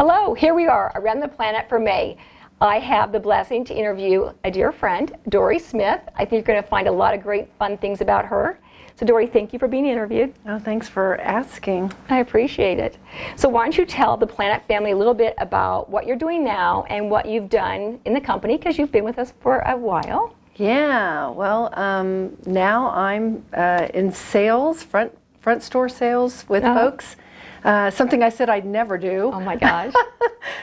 Hello, here we are around the planet for May. I have the blessing to interview a dear friend, Dori Smith. I think you're going to find a lot of great fun things about her. So Dori, thank you for being interviewed. Oh, thanks for asking. I appreciate it. So why don't you tell the Planet family a little bit about what you're doing now and what you've done in the company, because you've been with us for a while. Yeah, well, now I'm in sales, front store sales with folks. Something I said I'd never do. Oh my gosh.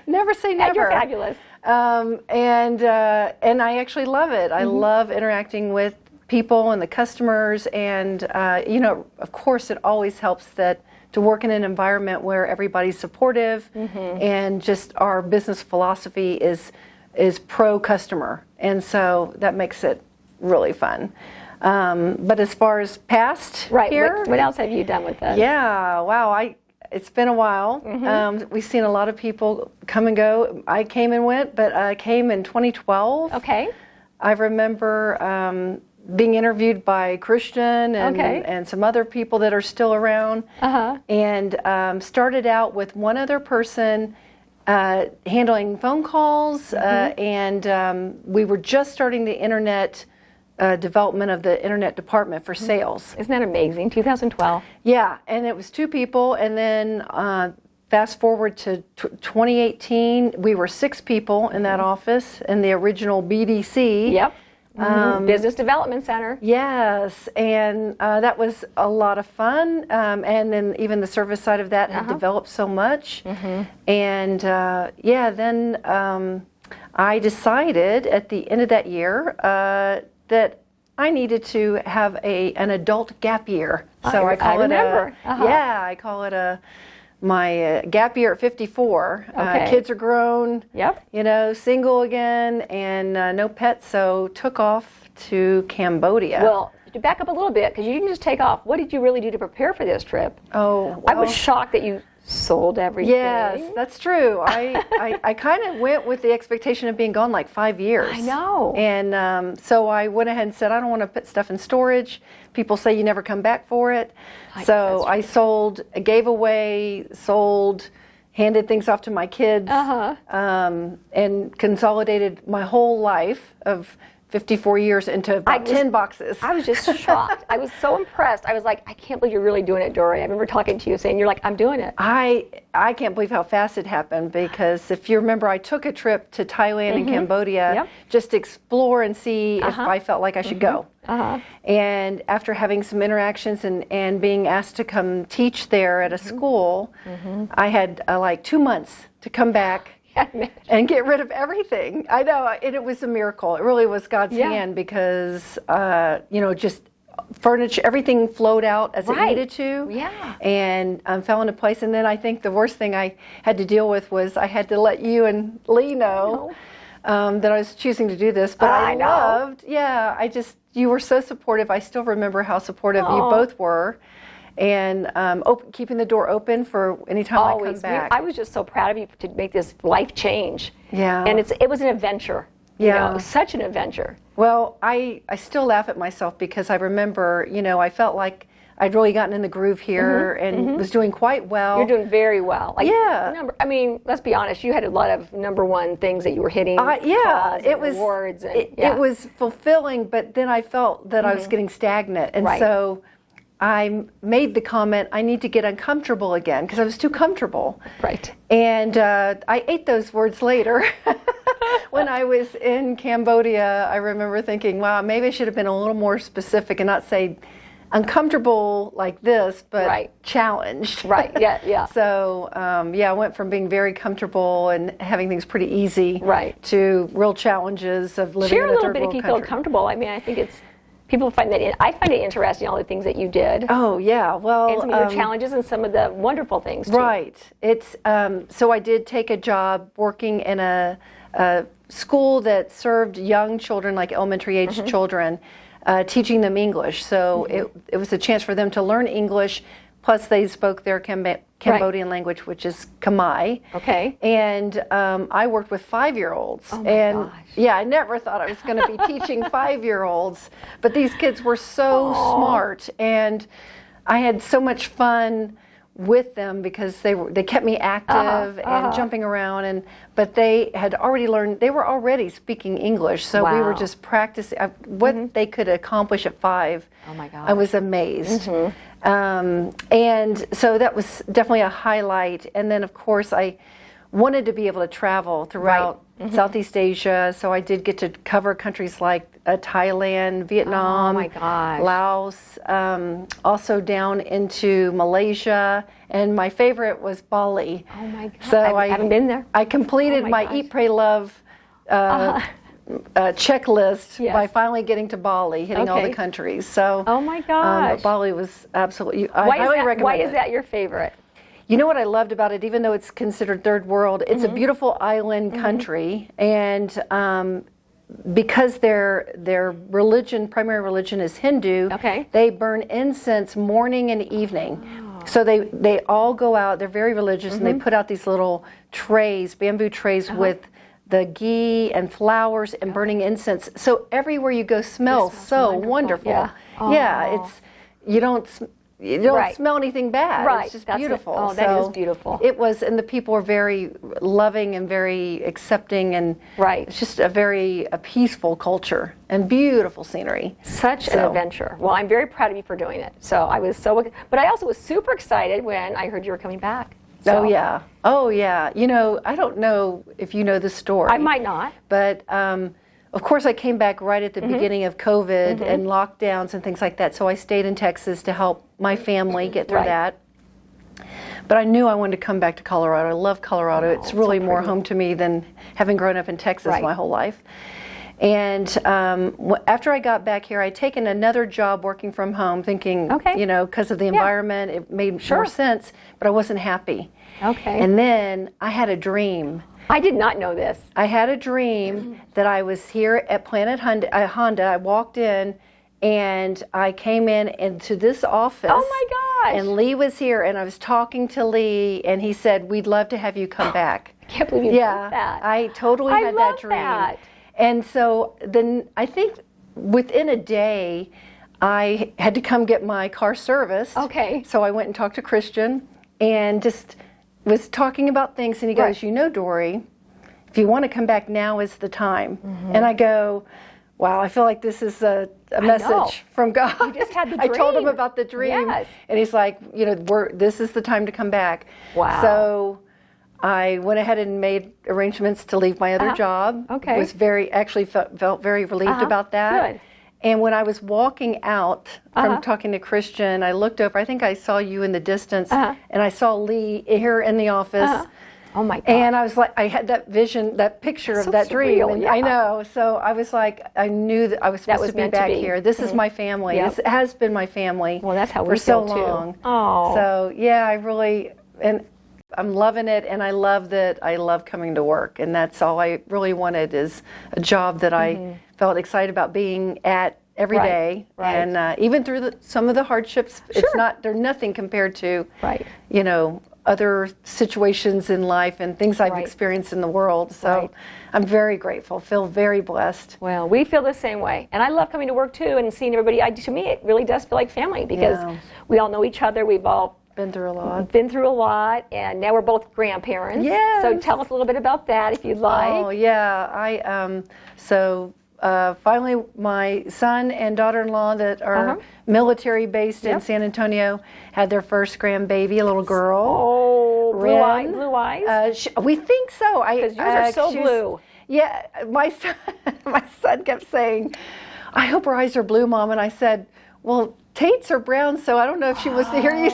Never say never. You're fabulous. And I actually love it. I love interacting with people and the customers, and of course it always helps to work in an environment where everybody's supportive, and just our business philosophy is pro customer, and so that makes it really fun. But as far as past here, what else have you done with us? Yeah, wow, it's been a while. We've seen a lot of people come and go. I came and went, but I came in 2012. Okay. I remember being interviewed by Christian and some other people that are still around, and started out with one other person handling phone calls, and we were just starting the internet development of the internet department for sales. Isn't that amazing? 2012. Yeah, and it was 2 people, and then fast forward to 2018, we were 6 people in that office in the original BDC. Yep. Business Development Center. Yes, and that was a lot of fun, and then even the service side of that had developed so much. And then I decided at the end of that year that I needed to have an adult gap year. So I call it my gap year at 54. Kids are grown, single again, and no pets, so took off to Cambodia. Well, to back up a little bit, because you didn't just take off. What did you really do to prepare for this trip? Oh, well, I was shocked that you sold everything. Yes, that's true. I kind of went with the expectation of being gone like 5 years. I know. And so I went ahead and said, I don't want to put stuff in storage. People say you never come back for it. So I sold, gave away, sold, handed things off to my kids, and consolidated my whole life of 54 years into about 10 boxes. I was just shocked. I was so impressed. I was like, I can't believe you're really doing it, Dori. I remember talking to you saying, you're like, I'm doing it. I can't believe how fast it happened, because if you remember, I took a trip to Thailand and Cambodia just to explore and see if I felt like I should go. And after having some interactions and being asked to come teach there at a school, I had like 2 months to come back and get rid of everything. I know, it was a miracle. It really was God's hand, because just furniture, everything flowed out as it needed to, and fell into place. And then I think the worst thing I had to deal with was I had to let you and Lee know that I was choosing to do this. But I loved, you were so supportive. I still remember how supportive you both were. And keeping the door open for any time I come back. I was just so proud of you to make this life change. Yeah. And it was an adventure. Yeah. It was such an adventure. Well, I still laugh at myself, because I remember, I felt like I'd really gotten in the groove here and was doing quite well. You're doing very well. Let's be honest, you had a lot of #1 things that you were hitting. It was awards. It was fulfilling, but then I felt that I was getting stagnant. And so I made the comment, I need to get uncomfortable again, because I was too comfortable. Right. And I ate those words later. When I was in Cambodia, I remember thinking, wow, maybe I should have been a little more specific and not say uncomfortable like this, but challenged. Right, yeah. So, I went from being very comfortable and having things pretty easy to real challenges of living in a third world country. Share a little bit if you feel comfortable. I mean, I think people find that, I find it interesting, all the things that you did. Oh, yeah. Well, and some of your challenges and some of the wonderful things, too. Right. It's, so I did take a job working in a school that served young children, like elementary age children, teaching them English. So it was a chance for them to learn English, plus they spoke their Cambodian language, which is Khmer. Okay. And I worked with 5-year-olds. Oh my gosh. Yeah, I never thought I was going to be teaching 5-year-olds, but these kids were so smart, and I had so much fun with them because they kept me active and jumping around, but they had already learned, they were already speaking English, so we were just practicing what they could accomplish at 5. Oh my gosh. I was amazed. And so that was definitely a highlight. And then of course I wanted to be able to travel throughout Southeast Asia, so I did get to cover countries like Thailand, Vietnam, Laos, also down into Malaysia, and my favorite was Bali. Oh my God! So I haven't been there. I completed my Eat, Pray, Love checklist by finally getting to Bali, hitting all the countries. So oh my gosh, Bali was absolutely. I highly recommend it. Why is that your favorite? You know what I loved about it, even though it's considered third world, it's a beautiful island country, and because their religion, primary religion is Hindu, they burn incense morning and evening. So they all go out, they're very religious, and they put out these little trays, bamboo trays with the ghee and flowers and burning incense. So everywhere you go smells so wonderful. Yeah, it's you don't smell anything bad. It's just beautiful. Oh, that is beautiful. It was, and the people were very loving and very accepting, and it's just a peaceful culture and beautiful scenery. Such an adventure. Well, I'm very proud of you for doing it. So I was but I also was super excited when I heard you were coming back. So. Oh yeah. You know, I don't know if you know the story. I might not. But of course, I came back right at the beginning of COVID and lockdowns and things like that. So I stayed in Texas to help my family get through that. But I knew I wanted to come back to Colorado. I love Colorado. It's really more home to me than having grown up in Texas my whole life. And after I got back here, I'd taken another job working from home, thinking, you know, because of the environment, it made more sense, but I wasn't happy. And then I had a dream. I did not know this. I had a dream that I was here at Planet Honda. I walked in, and I came into this office. Oh my gosh! And Lee was here, and I was talking to Lee, and he said, "We'd love to have you come back." I can't believe you did that. I totally had that dream. That. And so then I think within a day, I had to come get my car serviced. So I went and talked to Christian, and just was talking about things, and he goes, "You know, Dori, if you want to come back, now is the time." And I go, "Wow, I feel like this is a message from God." You just had the dream. I told him about the dream, and he's like, "You know, this is the time to come back." Wow. So I went ahead and made arrangements to leave my other job. Was actually felt very relieved about that. Good. And when I was walking out from talking to Christian, I looked over. I think I saw you in the distance, and I saw Lee here in the office. Oh my God. And I was like, I had that vision, that picture of that dream. Surreal, and I know. So I was like, I knew that I was supposed to be back here. This is my family. This has been my family. Well, that's how we for so feel long. Too. Oh. So yeah, I really, and I'm loving it, and I love that I love coming to work, and that's all I really wanted, is a job that I felt excited about being at every day. And even through some of the hardships, they're nothing compared to you know, other situations in life and things I've experienced in the world. So I'm very grateful, feel very blessed. Well, we feel the same way, and I love coming to work too and seeing everybody. To me, it really does feel like family, because we all know each other. We've all been through a lot, and now we're both grandparents. So tell us a little bit about that, if you'd like. Oh yeah, finally my son and daughter-in-law that are military based in San Antonio had their first grandbaby, a little girl. Oh, blue eyes? We think so. Because yours are so blue. Yeah, my son kept saying, "I hope her eyes are blue, Mom." And I said, "Well, Tate's are brown, so I don't know if she wants to hear you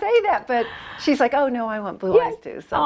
say that." But she's like, "Oh no, I want blue eyes too." So.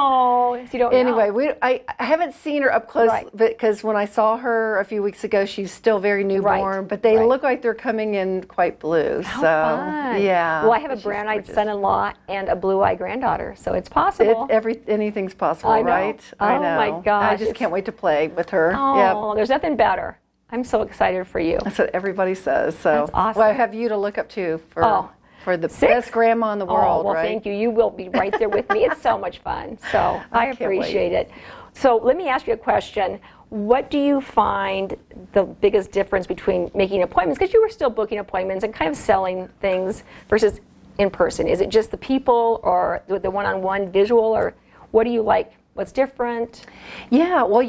So you don't anyway, know. I haven't seen her up close, because when I saw her a few weeks ago, she's still very newborn. But they look like they're coming in quite blue. How so fun. yeah. Well, I have a brown-eyed son-in-law and a blue-eyed granddaughter, so it's possible. Anything's possible, I know. right? Oh I know. my gosh! I just can't wait to play with her. Oh, there's nothing better. I'm so excited for you. That's what everybody says. So, that's awesome. Well, I have you to look up to for the best grandma in the world. Well, thank you. You will be right there with me. It's so much fun. So I appreciate it. So let me ask you a question. What do you find the biggest difference between making appointments, because you were still booking appointments and kind of selling things, versus in person? Is it just the people or the one-on-one visual, or what do you like? What's different? Yeah, well,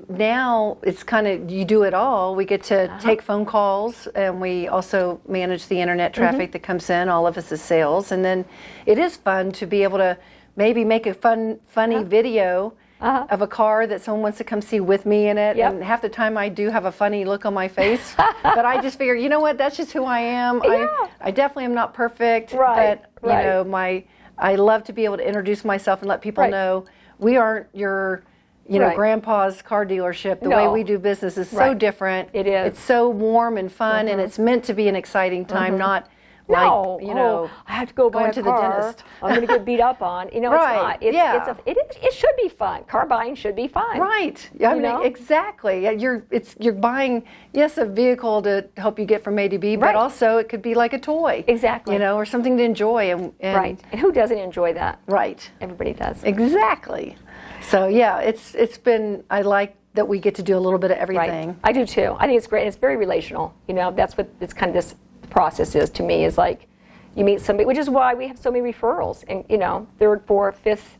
now it's kind of, you do it all. We get to take phone calls, and we also manage the internet traffic that comes in, all of us as sales. And then it is fun to be able to maybe make a funny video of a car that someone wants to come see with me in it. Yep. And half the time I do have a funny look on my face. But I just figure, you know what, that's just who I am. Yeah. I definitely am not perfect. Right, but, I love to be able to introduce myself and let people know we aren't your, grandpa's car dealership. The way we do business is so different. It is. It's so warm and fun, and it's meant to be an exciting time, not I have to go buy a to car. the dentist. I'm going to get beat up on. It's not. It should be fun. Car buying should be fun. Right. I mean, exactly. You're buying, yes, a vehicle to help you get from A to B, but also it could be like a toy. Exactly. Or something to enjoy. And right. And who doesn't enjoy that? Right. Everybody does. Exactly. So yeah, it's been, I like that we get to do a little bit of everything. Right. I do too. I think it's great. It's very relational. That's what it's kind of this process is to me, is like you meet somebody, which is why we have so many referrals, and third, fourth, fifth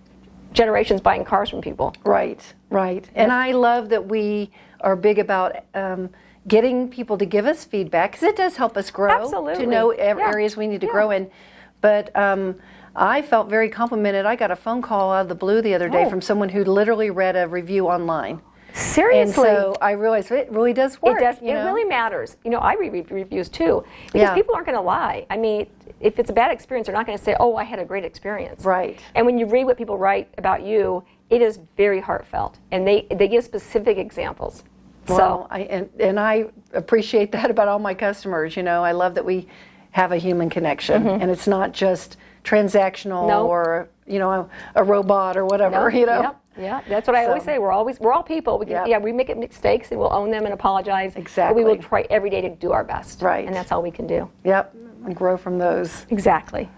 generations buying cars from people. Right. And I love that we are big about getting people to give us feedback, because it does help us grow. Absolutely. To know areas we need to grow in. But I felt very complimented. I got a phone call out of the blue the other day from someone who literally read a review online. Seriously. And so I realized it really does work. It does. It really matters. I read reviews too, because people aren't going to lie. I mean, if it's a bad experience, they're not going to say, "Oh, I had a great experience." Right. And when you read what people write about you, it is very heartfelt, and they give specific examples. Well, I appreciate that about all my customers. I love that we have a human connection, and it's not just transactional or a robot or whatever. Yeah, that's what I always say. We're all people. We make mistakes, and we'll own them and apologize. Exactly. But we will try every day to do our best. Right. And that's all we can do. Yep. And grow from those. Exactly.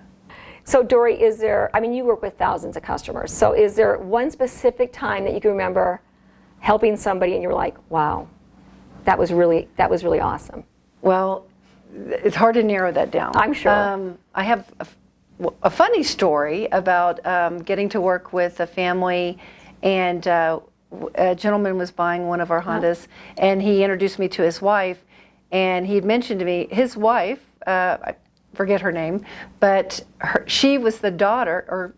So Dori, you work with thousands of customers. So is there one specific time that you can remember helping somebody and you're like, wow, that was really awesome? Well, it's hard to narrow that down. I'm sure. I have a funny story about getting to work with a family, and a gentleman was buying one of our Hondas, and he introduced me to his wife, and he had mentioned to me his wife, I forget her name, but she was the daughter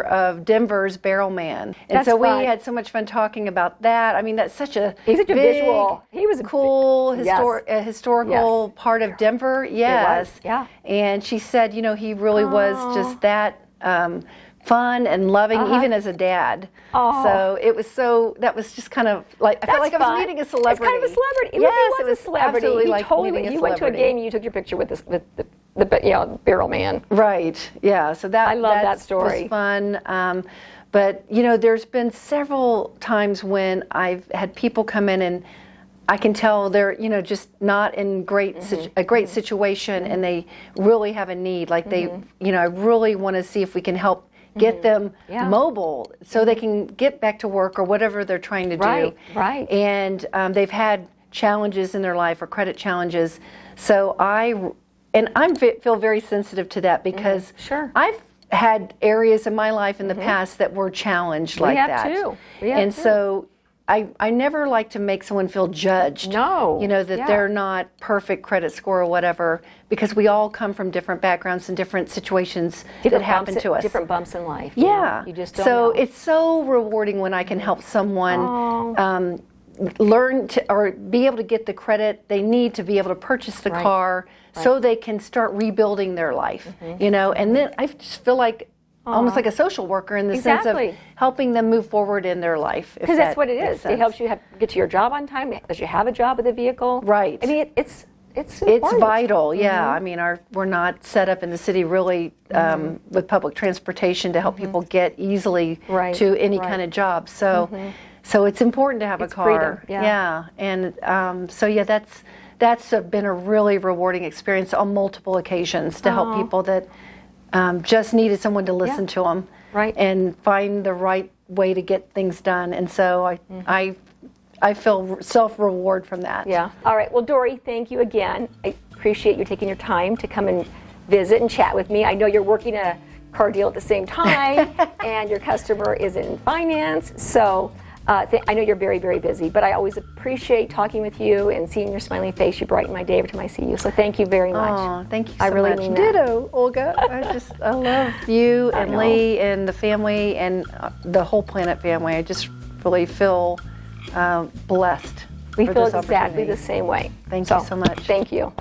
of Denver's Barrel Man. And so we had so much fun talking about that. I mean, that's such a big, visual. He was a cool historical part of Denver. Yes. It was, yeah. And she said, he really was just that fun and loving, even as a dad. So that was just kind of like, I felt like I was meeting a celebrity. It's kind of a celebrity. Yes, it was a celebrity. Absolutely like meeting a celebrity. You went to a game and you took your picture with the Barrel Man. Right. Yeah. So I love that story. Was fun. But there's been several times when I've had people come in and I can tell they're just not in a great situation, and they really have a need. Like they, I really want to see if we can help get them mobile so they can get back to work or whatever they're trying to do. Right. And they've had challenges in their life or credit challenges. So I feel very sensitive to that, because I've had areas in my life in the past that were challenged like that. We have too. So I never like to make someone feel judged. No. That they're not perfect credit score or whatever, because we all come from different backgrounds and different situations that happen to us. Different bumps in life. Yeah. You just don't know. It's so rewarding when I can help someone learn to, or be able to get the credit they need to be able to purchase the car, so they can start rebuilding their life. And then I just feel like almost like a social worker in the sense of helping them move forward in their life. Because that's what it is. It helps you get to your job on time. Does you have a job with the vehicle? Right. I mean, it's vital. Yeah. I mean, we're not set up in the city really with public transportation to help people get easily to any kind of job. So, so it's important to have a car. Freedom. Yeah. And that's been a really rewarding experience on multiple occasions to help people that just needed someone to listen to them and find the right way to get things done. And so I feel self-reward from that. Yeah. All right. Well, Dori, thank you again. I appreciate you taking your time to come and visit and chat with me. I know you're working a car deal at the same time, and your customer is in finance, so I know you're very, very busy, but I always appreciate talking with you and seeing your smiling face. You brighten my day every time I see you, so thank you very much. Oh, thank you so I really much. mean that. Ditto, Olga. I love you and Lee and the family and the whole Planet family. I just really feel blessed. We for feel this exactly opportunity. the same way. Thank you so much. Thank you.